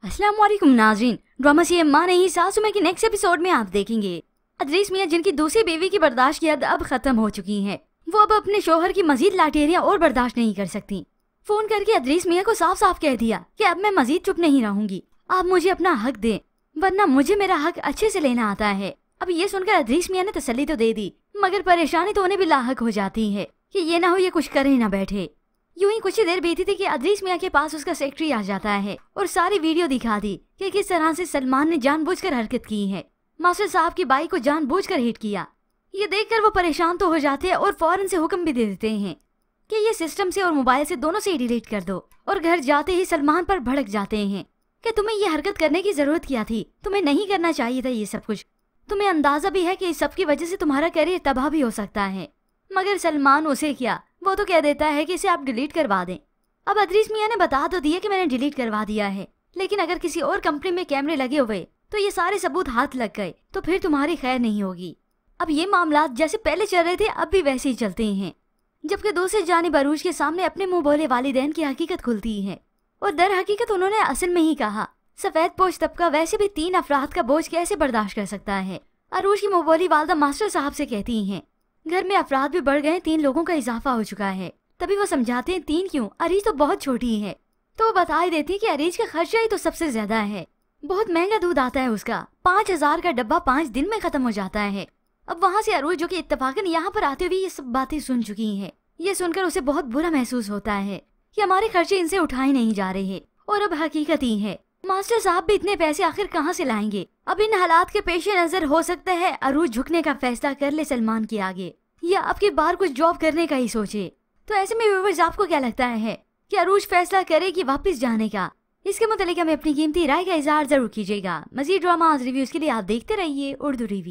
अस्सलाम वालेकुम नाज़रीन, ड्रामा सीएम माँ नहीं सासू में के नेक्स्ट एपिसोड में आप देखेंगे अदरीस मियाँ जिनकी दूसरी बीवी की बर्दाश्त की हद अब खत्म हो चुकी है। वो अब अपने शोहर की मजीद लाठेरियाँ और बर्दाश्त नहीं कर सकती। फोन करके अदरीस मियाँ को साफ साफ कह दिया कि अब मैं मजीद चुप नहीं रहूंगी, आप मुझे अपना हक दें वरना मुझे मेरा हक अच्छे से लेना आता है। अब ये सुनकर अदरीस मियाँ ने तसल्ली तो दे दी, मगर परेशानी तो उन्हें भी लाहक हो जाती है कि ये ना हो ये कुछ करे ना बैठे। यूं ही कुछ ही देर बीती थी कि अदरीस मियाँ के पास उसका सेक्रेटरी आ जाता है और सारी वीडियो दिखा दी कि किस तरह से सलमान ने जानबूझकर हरकत की है। मास्टर साहब की बाइक को जानबूझकर हिट किया। ये देखकर वो परेशान तो हो जाते हैं और फौरन से हुक्म भी दे देते हैं कि ये सिस्टम से और मोबाइल से दोनों से ही डिलीट कर दो। और घर जाते ही सलमान पर भड़क जाते हैं कि तुम्हें ये हरकत करने की जरूरत क्या थी, तुम्हें नहीं करना चाहिए था ये सब कुछ। तुम्हें अंदाजा भी है कि इस सब की वजह से तुम्हारा करियर तबाह भी हो सकता है। मगर सलमान उसे क्या, वो तो कह देता है कि इसे आप डिलीट करवा दें। अब अदरीस मियाँ ने बता तो दिया कि मैंने डिलीट करवा दिया है, लेकिन अगर किसी और कंपनी में कैमरे लगे हुए तो ये सारे सबूत हाथ लग गए तो फिर तुम्हारी खैर नहीं होगी। अब ये मामला जैसे पहले चल रहे थे अब भी वैसे ही चलते हैं। जबकि दूसरी जानिब अरूज के सामने अपने मुंह बोले वालिदैन की हकीकत खुलती है और दर हकीकत उन्होंने असल में ही कहा सफेद पोश तबका वैसे भी 3 अफराद का बोझ कैसे बर्दाश्त कर सकता है। अरूज की मुंह बोली वालदा मास्टर साहब से कहती हैं घर में अफराद भी बढ़ गए, 3 लोगों का इजाफा हो चुका है। तभी वो समझाते हैं 3 क्यों, अरीज तो बहुत छोटी है। तो वो बता ही देती कि अरीज का खर्चा ही तो सबसे ज्यादा है, बहुत महंगा दूध आता है उसका, 5000 का डब्बा 5 दिन में खत्म हो जाता है। अब वहाँ से अरूज जो कि इत्तफाकन यहाँ पर आते हुए ये सब बातें सुन चुकी है, ये सुनकर उसे बहुत बुरा महसूस होता है कि हमारे खर्चे इनसे उठाए नहीं जा रहे। और अब हकीकत ही है मास्टर साहब भी इतने पैसे आखिर कहाँ से लाएंगे। अब इन हालात के पेश नजर हो सकता है अरूज झुकने का फैसला कर ले सलमान के आगे, या अब की बार कुछ जॉब करने का ही सोचे। तो ऐसे में व्यूअर्स आपको क्या लगता है कि अरूज फैसला करेगी वापस जाने का? इसके मुतालिक हमें अपनी कीमती राय का इजहार जरूर कीजिएगा। मजीद ड्रामा रिव्यूज के लिए आप देखते रहिए उर्दू रिव्यू।